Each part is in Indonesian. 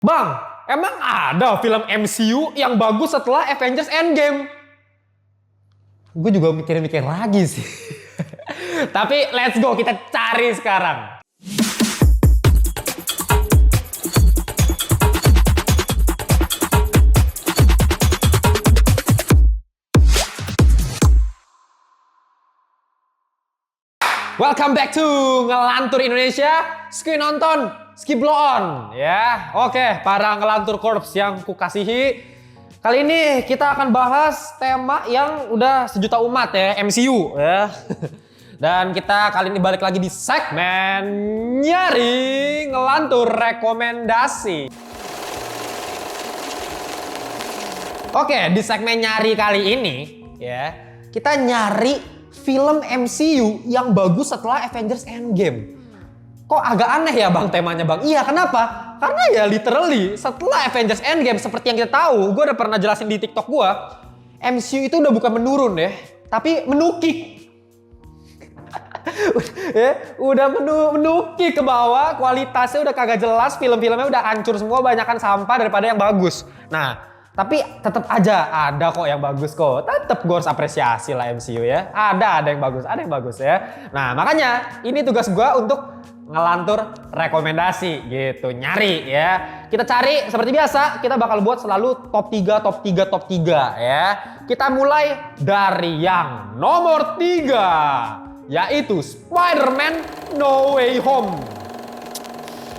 Bang, emang ada film MCU yang bagus setelah Avengers Endgame? Gue juga mikir-mikir lagi sih. Tapi let's go, kita cari sekarang. Welcome back to Ngelantur Indonesia. Ski nonton, ski blow on. Ya, oke, para ngelantur korps yang kukasihi. Kali ini kita akan bahas tema yang udah sejuta umat ya, MCU ya. Dan kita kali ini balik lagi di segmen nyari ngelantur rekomendasi. Oke, di segmen nyari kali ini ya, kita nyari film MCU yang bagus setelah Avengers Endgame. Kok agak aneh ya bang temanya bang? Iya, kenapa? Karena ya literally setelah Avengers Endgame seperti yang kita tahu, gue udah pernah jelasin di TikTok gue, MCU itu udah bukan menurun ya, tapi menukik. Ya, udah menukik ke bawah, kualitasnya udah kagak jelas, film-filmnya udah hancur semua, banyakan sampah daripada yang bagus. Nah, tapi tetap aja ada kok yang bagus kok. Tetap gue harus apresiasi lah MCU ya. Ada yang bagus ya. Nah, makanya ini tugas gue untuk ngelantur rekomendasi gitu, nyari ya. Kita cari seperti biasa, kita bakal buat selalu top 3 ya. Kita mulai dari yang nomor 3, yaitu Spider-Man No Way Home.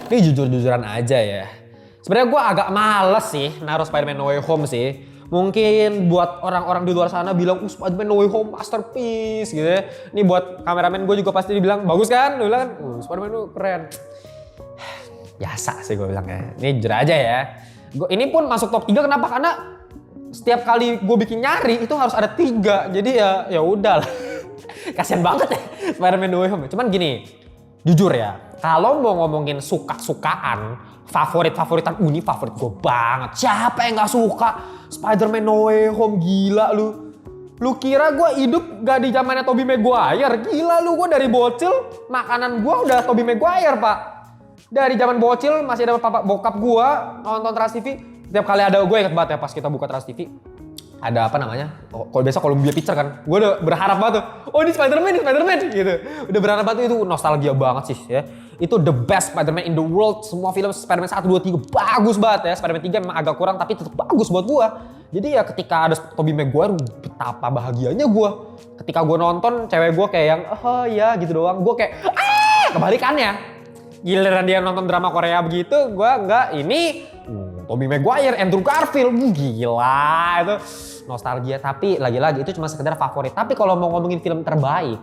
Ini jujur-jujuran aja ya. Sebenarnya gue agak males sih naruh Spider-Man No Way Home sih. Mungkin buat orang-orang di luar sana bilang, Spider-Man No Way Home masterpiece gitu ya. Ini buat kameramen gue juga pasti dibilang, bagus kan? Dia bilang kan, Spider-Man itu keren. Biasa sih gue bilang ya. Ini jujur aja ya. Ini pun masuk top 3 kenapa? Karena setiap kali gue bikin nyari itu harus ada 3. Jadi ya udah lah. Kasian banget ya Spider-Man No Way Home. Cuman gini, jujur ya, kalau mau ngomongin suka-sukaan, favorit-favoritan, ini favorit gue banget. Siapa yang gak suka Spider-Man No Way Home? Gila lu. Lu kira gue hidup gak di zamannya Tobey Maguire? Gila lu, gue dari bocil makanan gue udah Tobey Maguire pak. Dari zaman bocil masih ada bokap gue nonton Trans TV. Setiap kali ada, gue inget banget ya pas kita buka Trans TV. Ada apa namanya? Kalau biasa Columbia Picture kan, gue udah berharap banget tuh. Oh ini Spider-Man gitu. Udah berharap banget itu nostalgia banget sih ya. Itu the best Spider-Man in the world. Semua film Spider-Man 1, 2, 3 bagus banget ya. Spider-Man 3 memang agak kurang tapi tetap bagus buat gue. Jadi ya ketika ada Tobey Maguire, betapa bahagianya gue. Ketika gue nonton, cewek gue kayak yang, oh ya gitu doang. Gue kayak, kebalikannya. Giliran dia nonton drama Korea begitu, gue enggak, ini Tobey Maguire, Andrew Garfield, gila itu nostalgia. Tapi lagi-lagi itu cuma sekedar favorit. Tapi kalau mau ngomongin film terbaik,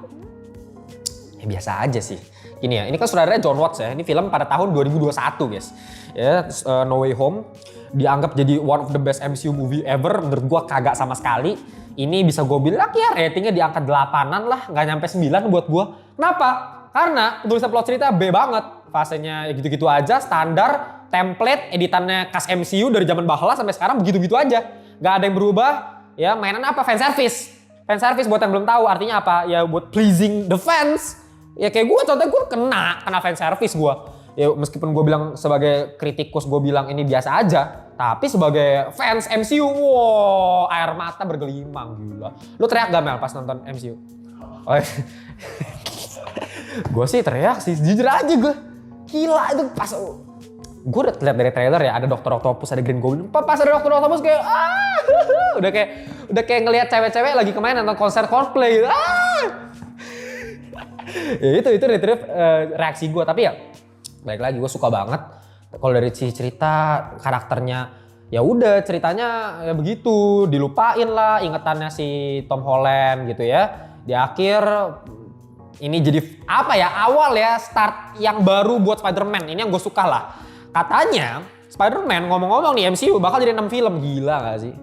ya biasa aja sih. Gini ya, ini kan saudaranya John Watts ya. Ini film pada tahun 2021 guys. Ya, No Way Home dianggap jadi one of the best MCU movie ever. Menurut gua kagak sama sekali. Ini bisa gue bilang ya ratingnya di angka 8-an lah, nggak nyampe 9 buat gua. Kenapa? Karena penulisan plot cerita B banget. Fasenya ya gitu-gitu aja, standar, template, editannya cast MCU dari zaman bahla sampai sekarang begitu-gitu aja. Gak ada yang berubah. Ya, mainan apa? Fan service. Fan service buat yang belum tahu artinya apa? Ya buat pleasing the fans. Ya kayak gue contohnya gue kena fan service gue. Ya meskipun gue bilang sebagai kritikus gue bilang ini biasa aja. Tapi sebagai fans MCU, wow, air mata bergelimang gila. Lu teriak gak Mel pas nonton MCU? Oh, gue sih teriak sih, jujur aja gue. Gila itu pas gue udah lihat dari trailer ya, ada Dr. Octopus, ada Green Goblin. Pas ada Dr. Octopus kayak udah kayak ngelihat cewek-cewek lagi kemarin nonton konser Coldplay. Ya itu reaksi gue. Tapi ya balik lagi gue suka banget kalau dari sisi cerita, karakternya ya udah ceritanya ya begitu, dilupain lah ingetannya si Tom Holland gitu ya. Di akhir ini jadi apa ya, awal ya start yang baru buat Spider-Man. Ini yang gue suka lah. Katanya Spider-Man ngomong-ngomong nih MCU bakal jadi 6 film. Gila gak sih?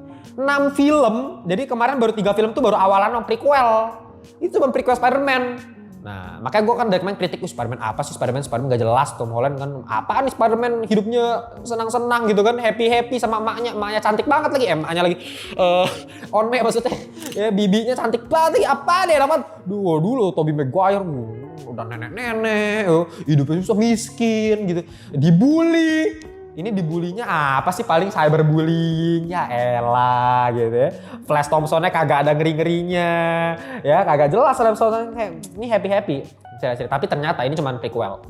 6 film. Jadi kemarin baru 3 film tuh baru awalan prequel. Itu cuma prequel Spider-Man. Nah makanya gue kan dari kemarin kritik, Spider-Man apa sih? Spider-Man gak jelas. Tom Holland kan apaan nih Spider-Man hidupnya senang-senang gitu kan. Happy-happy sama emaknya. Emaknya cantik banget lagi. Emaknya lagi onme maksudnya. Ya bibinya cantik banget lagi. Apa deh dapat? Dulu Tobey Maguire udah nenek-nenek. Hidupnya susah miskin gitu. Dibully. Ini dibulinya apa sih, paling cyberbullying, ya elah gitu ya. Flash Thompsonnya kagak ada ngeri-ngerinya, ya kagak jelas Flash Thompson kayak ini happy-happy. Tapi ternyata ini cuma prequel.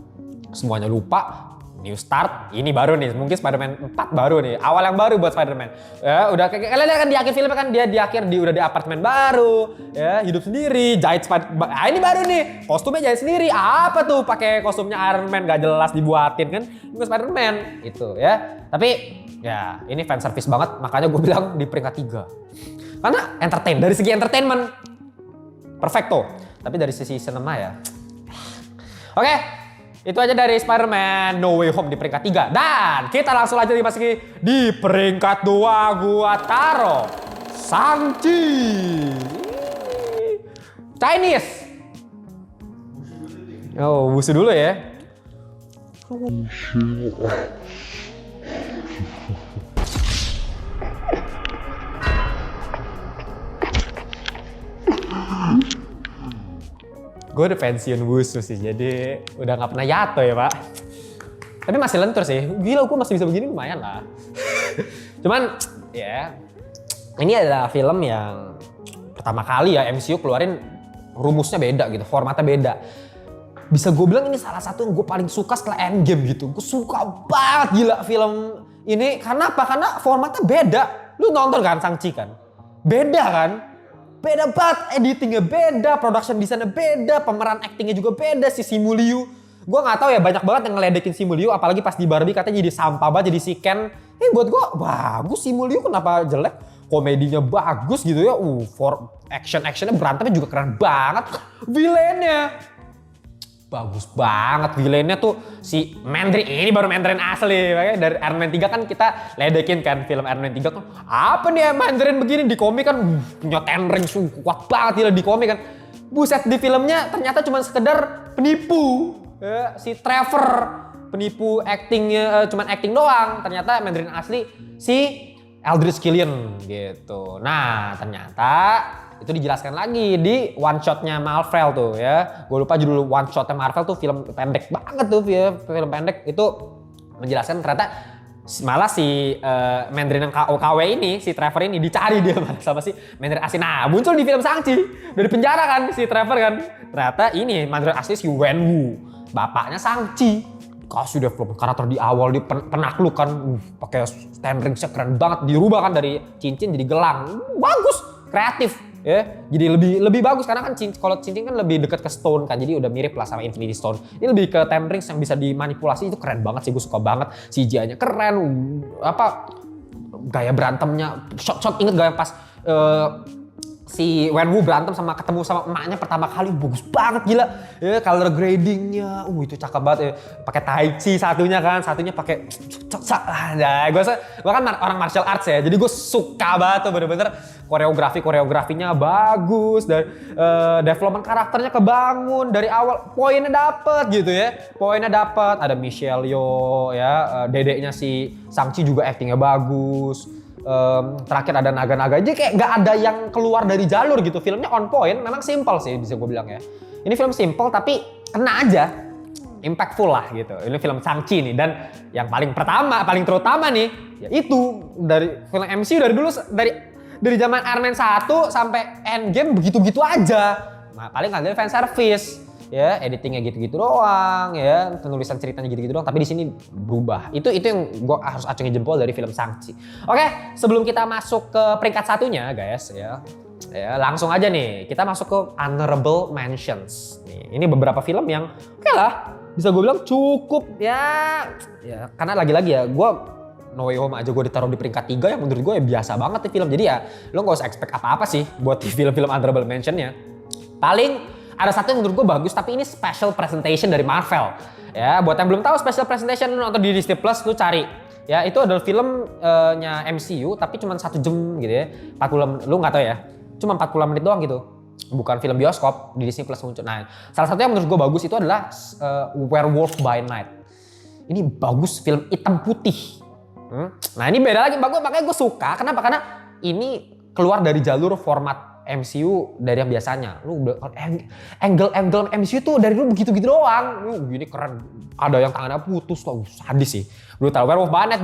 Semuanya lupa, new start, ini baru nih, mungkin Spider-Man 4 baru nih, awal yang baru buat Spider-Man. Ya, udah kayak kalian lihat kan di akhir filmnya kan dia di akhir udah di apartemen baru, ya hidup sendiri, jahit ini baru nih, kostumnya jahit sendiri, apa tuh pakai kostumnya Iron Man gak jelas dibuatin kan, itu Spider-Man itu ya. Tapi ya ini fan service banget, makanya gue bilang di peringkat 3. Karena dari segi entertainment perfecto, tapi dari sisi cinema ya. Oke. Itu aja dari Spider-Man No Way Home di peringkat 3. Dan kita langsung aja dimasuki di peringkat 2 gua taruh Shang-Chi. Chinese. Oh, Wusu dulu ya. Gue udah pensiun Wusu sih, jadi udah gak pernah Yato ya Pak. Tapi masih lentur sih, gila gue masih bisa begini lumayan lah. Cuman ya, ini adalah film yang pertama kali ya MCU keluarin rumusnya beda gitu, formatnya beda. Bisa gue bilang ini salah satu yang gue paling suka setelah Endgame gitu. Gue suka banget gila film ini, karena apa? Karena formatnya beda. Lu nonton kan Shang-Chi kan? Beda kan? Beda banget, editingnya beda, production desainnya beda, pemeran actingnya juga beda, si Simu Liu. Gue gak tahu ya, banyak banget yang ngeledekin Simu Liu, apalagi pas di Barbie katanya jadi sampah banget, jadi si Ken. Buat gue bagus Simu Liu, kenapa jelek? Komedinya bagus gitu ya, for actionnya berantemnya juga keren banget. Villainnya bagus banget, villainnya tuh si Mandarin, ini baru Mandarin asli. Makanya dari Iron Man 3 kan kita ledekin kan film Iron Man 3 kan. Apa nih Mandarin begini, di komik kan punya ten rings kuat banget gila di komik kan. Buset, di filmnya ternyata cuma sekedar penipu. Si Trevor penipu actingnya, cuma acting doang. Ternyata Mandarin asli si Aldrich Killian gitu. Nah ternyata itu dijelaskan lagi di one shotnya Marvel tuh ya. Gue lupa judul one shotnya Marvel tuh, film pendek banget tuh ya. Film pendek itu menjelaskan ternyata malah si Mandarin yang KW ini, si Trevor ini dicari dia malah sama si Mandarin asli. Nah muncul di film Shang-Chi dari penjara kan si Trevor kan. Ternyata ini Mandarin asli si Wenwu, bapaknya Shang-Chi. Kasih development karakter di awal di penakluk kan, pakai stand ringsnya keren banget, dirubah kan dari cincin jadi gelang, bagus, kreatif ya. Jadi lebih bagus karena kan kalau cincin kan lebih dekat ke stone kan, jadi udah mirip lah sama Infinity Stone. Ini lebih ke stand rings yang bisa dimanipulasi, itu keren banget sih, gue suka banget. CGI-nya keren, gaya berantemnya, shot inget gak yang pas si Wenwu berantem ketemu sama emaknya pertama kali, bagus banget gila ya, color gradingnya itu cakep banget ya. Pakai tai chi satunya pakai nah, gue kan orang martial arts ya, jadi gue suka banget tuh bener-bener koreografinya bagus, dan development karakternya kebangun dari awal, poinnya dapet gitu ya, ada Michelle Yeoh ya, dedeknya si Shang-Chi juga actingnya bagus. Terakhir ada naga-naga aja, kayak gak ada yang keluar dari jalur gitu. Filmnya on point, memang simple sih bisa gue bilang ya. Ini film simple tapi kena aja, impactful lah gitu. Ini film Shang-Chi nih, dan yang paling terutama nih, ya itu dari film MCU dari dulu, dari zaman Iron Man 1 sampai Endgame begitu-begitu aja. Nah, paling kalian fan service. Ya, editingnya gitu-gitu doang, ya, penulisan ceritanya gitu-gitu doang, tapi di sini berubah. Itu yang gue harus acungin jempol dari film Shang-Chi. Oke, sebelum kita masuk ke peringkat satunya, guys, ya langsung aja nih, kita masuk ke honorable mentions. Nih, ini beberapa film yang oke lah, bisa gue bilang cukup ya, karena lagi-lagi ya, gue No Way Home aja gue ditaruh di peringkat 3 yang menurut gue ya biasa banget nih film. Jadi ya, lo gak usah expect apa-apa sih buat di film-film honorable mentionnya. Paling ada satu yang menurut gue bagus, tapi ini special presentation dari Marvel. Ya, buat yang belum tahu special presentation, lu nonton di Disney Plus, lu cari. Ya, itu adalah filmnya MCU, tapi cuma 1 jam gitu ya. 40, lu nggak tahu ya. Cuma 40 menit doang gitu. Bukan film bioskop, di Disney Plus muncul. Nah, salah satu yang menurut gue bagus itu adalah Werewolf by Night. Ini bagus, film hitam putih. Nah, ini beda lagi, makanya gue suka. Kenapa? Karena ini keluar dari jalur format MCU dari yang biasanya. Lu udah angle MCU tuh dari dulu begitu-gitu doang. Lu gini keren. Ada yang tangannya putus tuh, sadis sih. Brutal. Werewolf by Night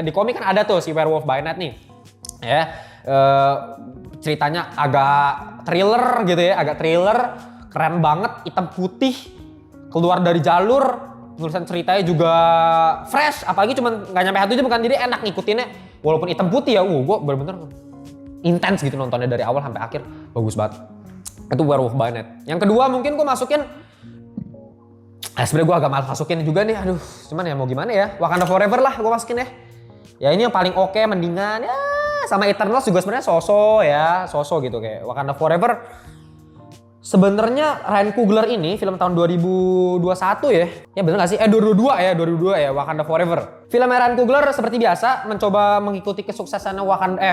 di komik kan ada tuh si Werewolf by Night nih. Ya, ceritanya agak thriller gitu ya, keren banget, hitam putih, keluar dari jalur, penulisan ceritanya juga fresh, apalagi cuman nggak nyampe 1 jam kan, jadi enak ngikutinnya, walaupun hitam putih ya, gue bener-bener intens gitu nontonnya dari awal sampai akhir, bagus banget. Itu Werewolf by Night. Yang kedua mungkin gue masukin, sebenarnya gue agak malas masukin juga nih, aduh, cuman ya mau gimana ya, Wakanda Forever lah gue masukin ya. Ya ini yang paling oke, mendingan ya, sama Eternals juga sebenarnya sosok gitu kayak Wakanda Forever. Sebenarnya Ryan Coogler ini film tahun 2021 ya. Ya bener gak sih? 2022 ya Wakanda Forever. Film Ryan Coogler seperti biasa mencoba mengikuti kesuksesan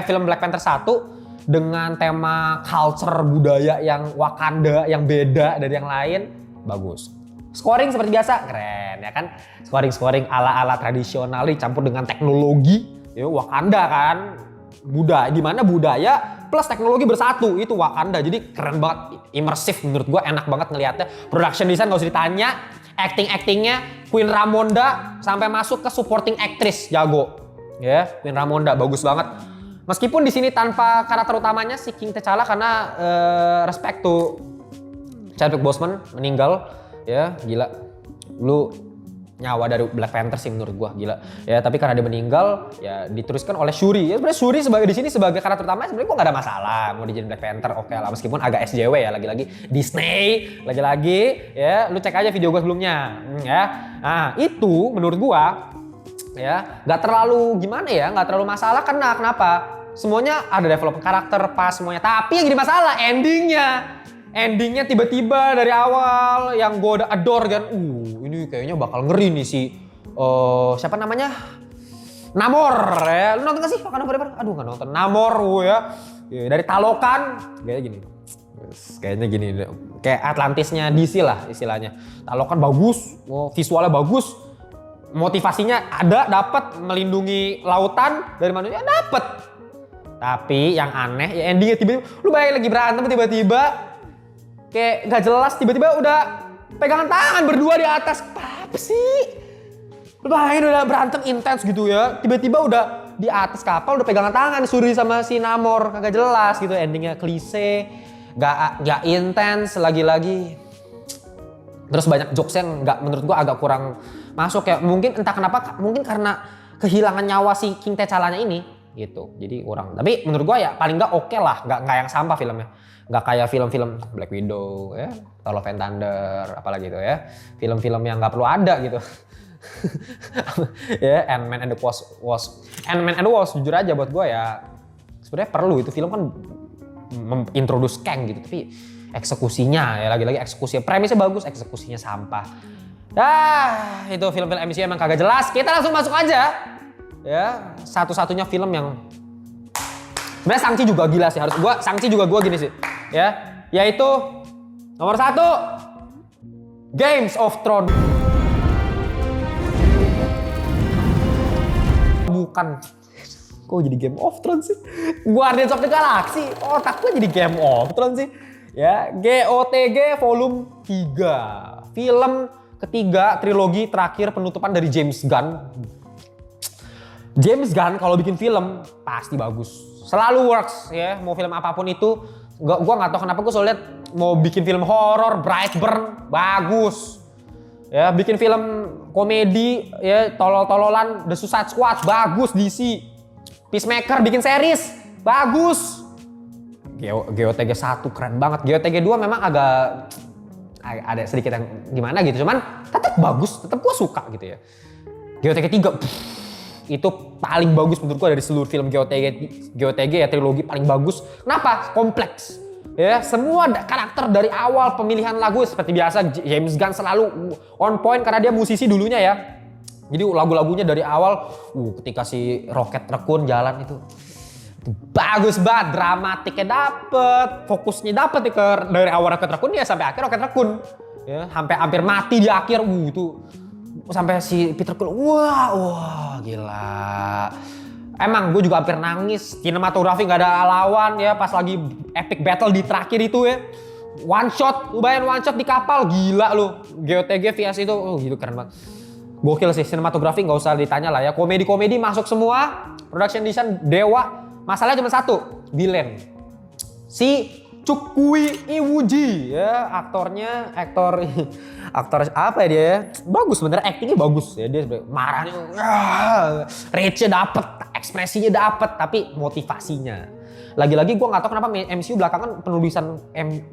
film Black Panther 1 dengan tema culture budaya yang Wakanda yang beda dari yang lain. Bagus. Scoring seperti biasa, keren ya kan? Scoring ala-ala tradisional dicampur dengan teknologi. Ya Wakanda kan. Di mana budaya plus teknologi bersatu, itu Wakanda. Jadi keren banget, imersif menurut gua, enak banget ngelihatnya. Production design gak usah ditanya, actingnya Queen Ramonda sampai masuk ke supporting actress jago. Ya, Queen Ramonda bagus banget. Meskipun di sini tanpa karakter utamanya si King T'Challa karena respect to Chadwick Boseman meninggal. Ya, gila. Lu nyawa dari Black Panther sih menurut gua, gila. Ya, tapi karena dia meninggal, ya diteruskan oleh Shuri. Ya sebenarnya Shuri di sini sebagai karakter utama sebenarnya gua nggak ada masalah mau dijadiin Black Panther, oke lah. Meskipun agak SJW ya, lagi-lagi Disney, lagi-lagi ya, lu cek aja video gua sebelumnya, ya. Nah, itu menurut gua ya nggak terlalu gimana ya, nggak terlalu masalah karena kenapa? Semuanya ada development karakter pas semuanya. Tapi yang jadi masalah endingnya tiba-tiba dari awal yang gue udah adore kan, ini kayaknya bakal ngeri nih si siapa namanya, Namor ya. Lu nonton gak sih Wakanda Forever? Aduh gak nonton. Namor ya, dari Talokan kayaknya gini kayak Atlantisnya DC lah istilahnya. Talokan bagus, visualnya bagus, motivasinya ada, dapat melindungi lautan dari manusia, dapat. Tapi yang aneh ya endingnya tiba-tiba lu bayangin lagi berantem tiba-tiba kayak gak jelas, tiba-tiba udah pegangan tangan berdua di atas. Apa sih? Lu bayangin udah berantem intens gitu ya, tiba-tiba udah di atas kapal udah pegangan tangan Shuri sama si Namor, kagak jelas gitu, endingnya klise, gak intens lagi-lagi. Terus banyak jokes yang menurut gua agak kurang masuk ya, mungkin entah kenapa, mungkin karena kehilangan nyawa si King T'Challa-nya ini gitu, jadi kurang. Tapi menurut gua ya paling gak oke lah, gak yang sampah filmnya. Gak kayak film-film Black Widow ya, Thor Love and Thunder, apalagi gitu ya. Film-film yang gak perlu ada gitu. Ya, Ant-Man and the Wasp jujur aja buat gue ya sebenarnya perlu, itu film kan introduce Kang gitu, tapi eksekusinya ya lagi-lagi eksekusinya, premisnya bagus, eksekusinya sampah. Itu film-film MCU emang kagak jelas. Kita langsung masuk aja ya, satu-satunya film yang sebenarnya Shang-Chi juga gila sih, Shang-Chi juga gua gini sih ya, yaitu nomor 1 Games of Thrones. Bukan, kok jadi Game of Thrones sih? Guardians of the Galaxy, otak gua jadi Game of Thrones sih ya. GOTG volume 3, film ketiga trilogi terakhir penutupan dari James Gunn kalau bikin film pasti bagus, selalu works ya, mau film apapun itu. Gua nggak tahu kenapa gue selalu lihat mau bikin film horor, Brightburn bagus ya, bikin film komedi ya, tolol-tololan The Suicide Squad bagus, DC Peacemaker bikin series bagus, GOTG 1 keren banget, GOTG 2 memang agak ada sedikit yang gimana gitu, cuman tetap bagus, tetap gue suka gitu ya. GOTG 3 itu paling bagus menurut gue dari seluruh film GOTG ya, trilogi paling bagus. Kenapa? Kompleks ya, semua karakter dari awal, pemilihan lagu seperti biasa James Gunn selalu on point karena dia musisi dulunya ya. Jadi lagu-lagunya dari awal ketika si Rocket Raccoon jalan itu bagus banget, dramatiknya dapet, fokusnya dapet dari awal Rocket Raccoon ya sampai akhir Rocket Raccoon ya, sampai hampir mati di akhir itu sampai si Peter Quill wah gila, Emang gue juga hampir nangis, sinematografi gak ada lawan ya pas lagi epic battle di terakhir itu ya. One shot, lu bayangin one shot di kapal, gila lu. GOTG vs itu, gitu keren banget. Gokil sih, sinematografi gak usah ditanya lah ya. Komedi-komedi masuk semua, production design dewa. Masalahnya cuma satu, villain. Si Chukwi Iwuji ya, aktor apa ya dia ya? Bagus sebenarnya, actingnya bagus ya, dia marahnya, rage-nya dapet, ekspresinya dapet, tapi motivasinya. Lagi-lagi gue nggak tahu kenapa MCU belakangan penulisan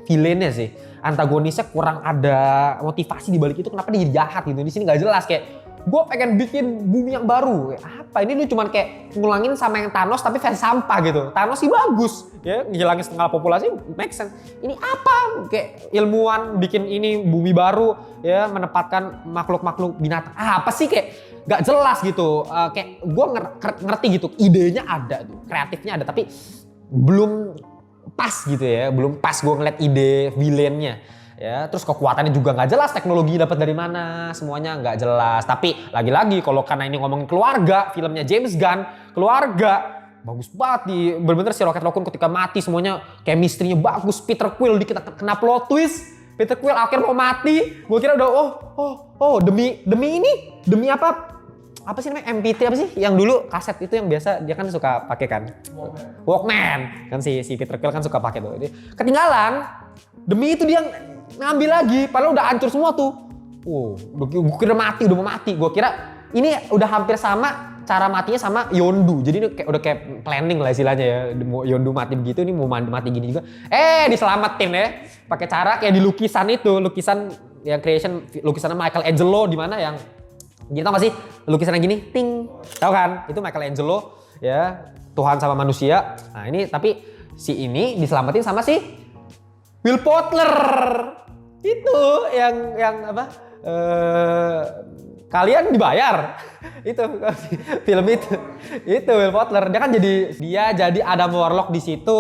villainnya sih, antagonisnya kurang ada motivasi di balik itu, kenapa dia jadi jahat gitu. Di sini nggak jelas, kayak gue pengen bikin bumi yang baru. Apa ini, lu cuman kayak ngulangin sama yang Thanos tapi versi sampah gitu. Thanos sih bagus ya, ngilangin setengah populasi, make sense. Ini apa, kayak ilmuwan bikin ini bumi baru ya, menempatkan makhluk-makhluk binatang. Apa sih, kayak gak jelas gitu. Kayak gue ngerti gitu, idenya ada tuh, kreatifnya ada, tapi belum pas gitu ya, belum pas gue ngeliat ide villainnya ya. Terus kekuatannya juga nggak jelas, teknologi dapat dari mana, semuanya nggak jelas. Tapi lagi-lagi kalau karena ini ngomongin keluarga, filmnya James Gunn, keluarga bagus banget di bener-bener si Rocket Raccoon ketika mati semuanya chemistry-nya bagus. Peter Quill kena plot twist, Peter Quill akhir mau mati, gue kira udah demi ini, demi apa sih namanya, MP3 apa sih yang dulu kaset itu yang biasa dia kan suka pakai kan, Walkman kan, si Peter Quill kan suka pakai tuh. Ketinggalan, demi itu dia ngambil lagi, padahal udah hancur semua tuh. Gue kira mati, udah mau mati. Gue kira ini udah hampir sama cara matinya sama Yondu. Jadi ini udah kayak planning lah istilahnya ya. Yondu mati begitu, ini mau mati gini juga. Diselamatin ya. Pakai cara kayak di lukisan itu, lukisan yang creation, lukisannya Michelangelo di mana yang gini, tau gak sih lukisan yang gini, ting, tau kan? Itu Michelangelo ya, Tuhan sama manusia. Nah ini tapi si ini diselamatin sama si Will Potler. Itu yang apa? Kalian dibayar. Itu film itu Will Potler. Dia jadi Adam Warlock di situ.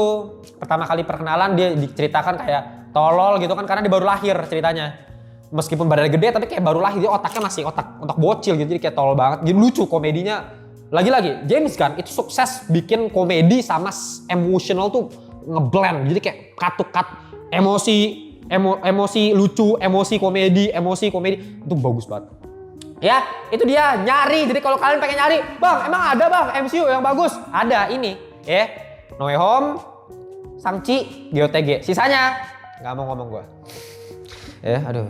Pertama kali perkenalan dia diceritakan kayak tolol gitu kan, karena dia baru lahir ceritanya. Meskipun badannya gede tapi kayak baru lahir, dia otaknya masih otak bocil gitu, jadi kayak tolol banget. Jadi lucu komedinya. Lagi-lagi James Gunn itu sukses bikin komedi sama emotional tuh ngeblend. Jadi kayak cut emosi lucu, emosi komedi itu bagus banget. Ya, itu dia nyari. Jadi kalau kalian pengen nyari, "Bang, emang ada Bang MCU yang bagus?" Ada ini, ya. No Way Home, Shang-Chi, GOTG. Sisanya nggak mau ngomong gua. Ya, aduh.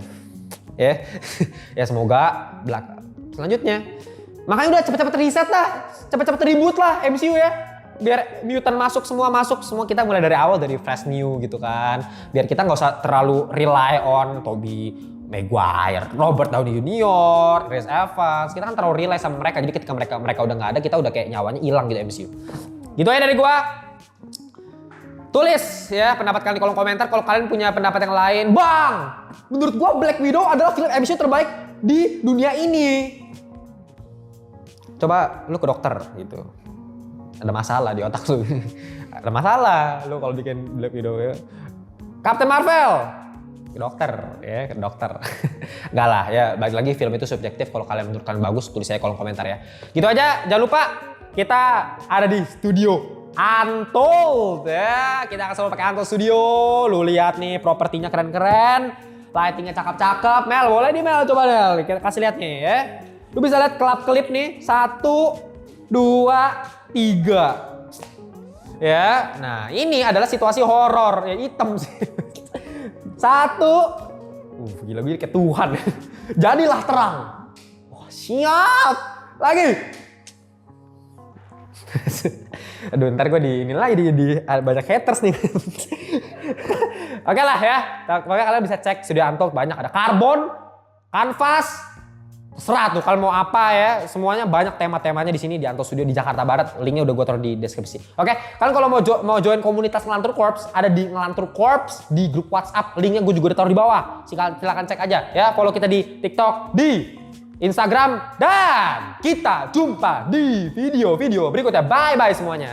Ya semoga selanjutnya. Makanya udah cepet-cepet riset lah, cepet-cepet reboot lah MCU ya. Biar mutant masuk semua kita mulai dari awal, dari fresh new gitu kan. Biar kita nggak usah terlalu rely on Tobey Maguire, Robert Downey Jr., Chris Evans. Kita kan terlalu rely sama mereka. Jadi ketika mereka udah nggak ada, kita udah kayak nyawanya hilang gitu MCU. Gitu aja dari gua. Tulis ya pendapat kalian di kolom komentar kalau kalian punya pendapat yang lain. Bang, menurut gua Black Widow adalah film MCU terbaik di dunia ini. Coba lu ke dokter gitu. Ada masalah di otak lu. Ada masalah lu kalau bikin Black Widow ya. Captain Marvel, ke dokter. Enggak lah ya, balik lagi film itu subjektif. Kalau kalian menurut kalian bagus, tulis aja kolom komentar ya. Gitu aja, jangan lupa kita ada di studio Untold ya. Kita akan selalu pakai Untold Studio. Lu lihat nih propertinya keren-keren, lightingnya cakep-cakep. Mel, boleh nih Mel, coba Mel, kita kasih lihat nih ya. Lu bisa lihat klip nih, 1, 2, 3. Ya, nah ini adalah situasi horor ya, hitam sih. 1, gila-gila kayak Tuhan. Jadilah terang. Wah, siap. Lagi. Aduh, ntar gue ini lagi di banyak haters nih. Oke lah ya, makanya kalian bisa cek Studio Untold, banyak, ada karbon, kanvas, terserah tuh kalau mau apa ya, semuanya banyak tema-temanya di sini di Untold Studio di Jakarta Barat. Linknya udah gue taruh di deskripsi. Oke, kalian kalau mau join komunitas Ngelantur Corps, ada di Ngelantur Corps di grup WhatsApp, linknya gue juga udah taruh di bawah. Silakan cek aja ya, follow kita di TikTok, di Instagram, dan kita jumpa di video-video berikutnya. Bye-bye semuanya.